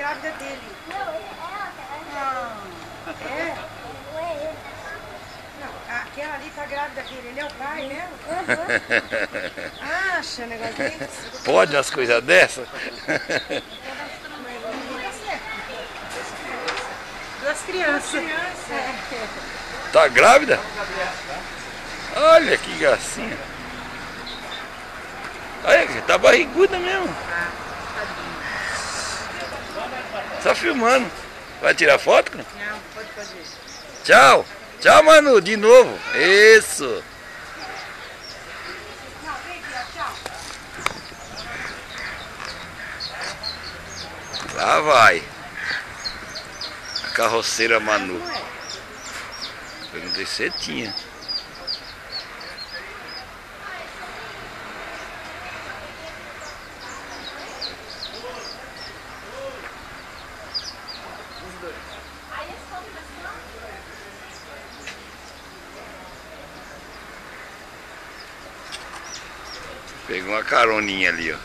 grávida dele. Não, ela Ah, é? Não, aquela ali tá grávida dele. Ele é o pai mesmo? Acha negócio desse? Pode umas coisas dessas? Duas crianças. Tá grávida? Olha que gracinha. Olha, tá barriguda mesmo. Só filmando. Vai tirar foto? Não, pode fazer. Tchau. Tchau, Manu, de novo. Isso. Não, vem aqui, tchau. Lá vai. A carroceira Manu. Perguntei se você tinha. Pegou uma caroninha ali, ó.